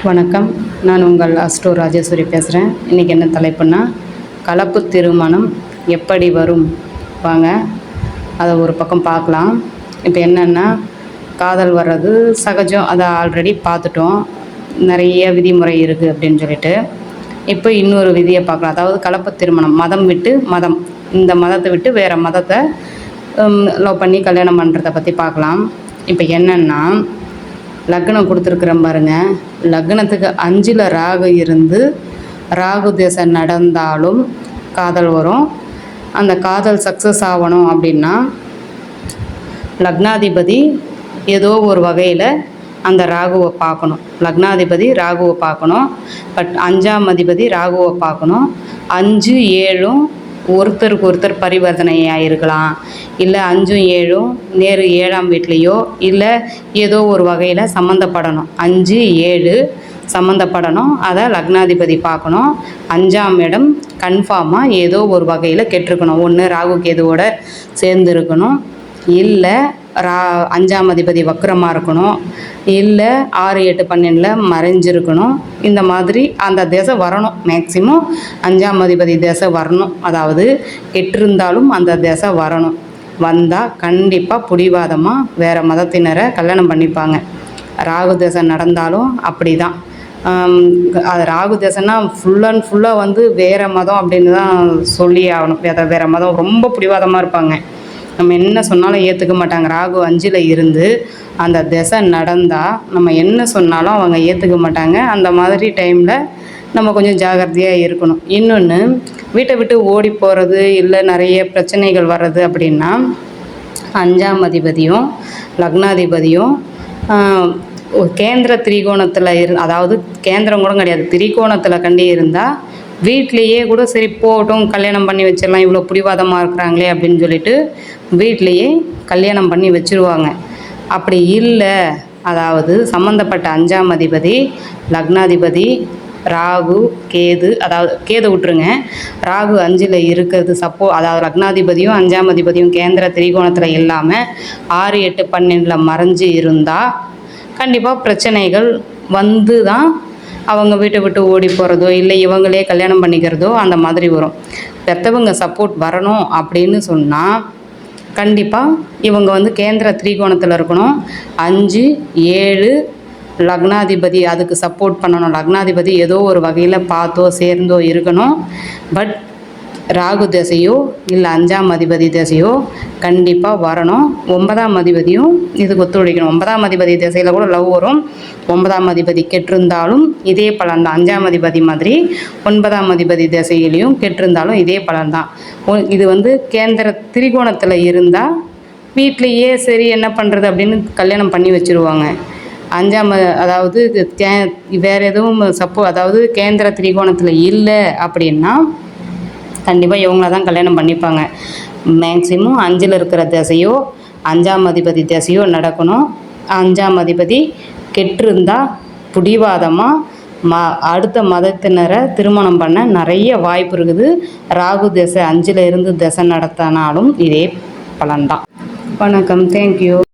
வணக்கம். நான் உங்கள் அஸ்ட்ரோ ராஜேஸ்வரி பேசுகிறேன். இன்றைக்கி என்ன தலைப்புன்னா, கலப்பு திருமணம் எப்படி வரும் வாங்க அதை ஒரு பக்கம் பார்க்கலாம். இப்போ என்னென்னா, காதல் வர்றது சகஜம், அதை ஆல்ரெடி பார்த்துட்டோம். நிறைய விதிமுறை இருக்குது அப்படின்னு சொல்லிட்டு இப்போ இன்னொரு விதியை பார்க்கலாம். அதாவது கலப்பு திருமணம், மதம் விட்டு மதம், இந்த மதத்தை விட்டு வேறு மதத்தை லவ் பண்ணி கல்யாணம் பண்ணுறதை பற்றி பார்க்கலாம். இப்போ என்னென்னா, லக்னம் கொடுத்துருக்குறேன் பாருங்கள். லக்னத்துக்கு 5ல் ராகு இருந்து ராகு திசை நடந்தாலும் காதல் வரும். அந்த காதல் சக்ஸஸ் ஆகணும் அப்படின்னா லக்னாதிபதி ஏதோ ஒரு வகையில் அந்த ராகுவை பார்க்கணும். லக்னாதிபதி ராகுவை பார்க்கணும். பட் 5ஆம் அதிபதி ராகுவை பார்க்கணும். 5, 7 ஒருத்தருக்கு ஒருத்தர் பரிவர்த்தனையாக இருக்கலாம். இல்லை 5ம் 7ம் நேரு 7ஆம் வீட்லேயோ இல்லை ஏதோ ஒரு வகையில் சம்மந்தப்படணும். 5, 7 சம்மந்தப்படணும். அதை லக்னாதிபதி பார்க்கணும். 5ஆம் இடம் கன்ஃபார்மாக ஏதோ ஒரு வகையில் கெட்டிருக்கணும். ஒன்று ராகு கேதுவோட சேர்ந்து இருக்கணும், இல்லை 5ஆம் அதிபதி வக்ரமாக இருக்கணும், இல்லை 6, 8, 12 மறைஞ்சிருக்கணும். இந்த மாதிரி அந்த திசை வரணும். மேக்சிமம் 5ஆம் அதிபதி திசை வரணும். அதாவது கெட்டிருந்தாலும் அந்த திசை வரணும். வந்தால் கண்டிப்பாக பிடிவாதமாக வேறு மதத்தினரை கல்யாணம் பண்ணிப்பாங்க. ராகு திசை நடந்தாலும் அப்படி தான். அது ராகு திசைன்னா ஃபுல் அண்ட் ஃபுல்லாக வந்து வேறு மதம் அப்படின்னு தான் சொல்லி ஆகணும். வேறு மதம் ரொம்ப பிடிவாதமாக இருப்பாங்க. நம்ம என்ன சொன்னாலும் ஏற்றுக்க மாட்டாங்க. ராகு 5ல் இருந்து அந்த திசை நடந்தால் நம்ம என்ன சொன்னாலும் அவங்க ஏற்றுக்க மாட்டாங்க. அந்த மாதிரி டைமில் நம்ம கொஞ்சம் ஜாகிரதையாக இருக்கணும். இன்னொன்று, வீட்டை விட்டு ஓடி போகிறது இல்லை நிறைய பிரச்சனைகள் வர்றது அப்படின்னா 5ஆம் அதிபதியும் லக்னாதிபதியும் கேந்திர திரிகோணத்தில் அதாவது கேந்திரம் கூட கிடையாது, திரிகோணத்தில் கண்டி இருந்தால் வீட்லேயே கூட சரி போகட்டும், கல்யாணம் பண்ணி வச்சிடலாம், இவ்வளோ பிடிவாதமாக இருக்கிறாங்களே அப்படின்னு சொல்லிட்டு வீட்லேயே கல்யாணம் பண்ணி வச்சுருவாங்க. அப்படி இல்லை, அதாவது சம்மந்தப்பட்ட 5ஆம் அதிபதி லக்னாதிபதி ராகு கேது, அதாவது கேது விட்டுருங்க, ராகு 5ல் இருக்கிறது அதாவது லக்னாதிபதியும் 5ஆம் அதிபதியும் கேந்திர திரிகோணத்தில் இல்லாமல் 6, 8, 12 மறைஞ்சு இருந்தால் கண்டிப்பாக பிரச்சனைகள் வந்து தான் அவங்க வீட்டை விட்டு ஓடி போகிறதோ இல்லை இவங்களே கல்யாணம் பண்ணிக்கிறதோ அந்த மாதிரி வரும். பெற்றவங்க சப்போர்ட் வரணும் அப்படின்னு சொன்னால் கண்டிப்பாக இவங்க வந்து கேந்திர திரிகோணத்தில் இருக்கணும். 5, 7 லக்னாதிபதி அதுக்கு சப்போர்ட் பண்ணணும். லக்னாதிபதி ஏதோ ஒரு வகையில் பார்த்தோ சேர்ந்தோ இருக்கணும். பட் ராகு திசையோ இல்லை 5ஆம் அதிபதி திசையோ கண்டிப்பாக வரணும். 9ஆம் அதிபதியும் இதுக்கு ஒத்துழைக்கணும். 9ஆம் அதிபதி திசையில் கூட லவ் வரும். 9ஆம் அதிபதி கெட்டிருந்தாலும் இதே பலன் தான். 5ஆம் அதிபதி மாதிரி 9ஆம் அதிபதி திசையிலையும் கெட்டிருந்தாலும் இதே பலன் தான். இது வந்து கேந்திர திரிகோணத்தில் இருந்தால் வீட்லேயே சரி என்ன பண்ணுறது அப்படின்னு கல்யாணம் பண்ணி வச்சுருவாங்க. 5ஆம் அதாவது வேறு எதுவும் அதாவது கேந்திர திரிகோணத்தில் இல்லை அப்படின்னா கண்டிப்பாக இவங்கள தான் கல்யாணம் பண்ணிப்பாங்க. மேக்சிமம் 5ல் இருக்கிற திசையோ 5ஆம் அதிபதி திசையோ நடக்கணும். 5ஆம் அதிபதி கெட்டிருந்தால் பிடிவாதமாக அடுத்த மதத்தினரை திருமணம் பண்ண நிறைய வாய்ப்பு இருக்குது. ராகு திசை 5ல் இருந்து திசை நடத்தினாலும் இதே பலன்தான். வணக்கம். தேங்க்யூ.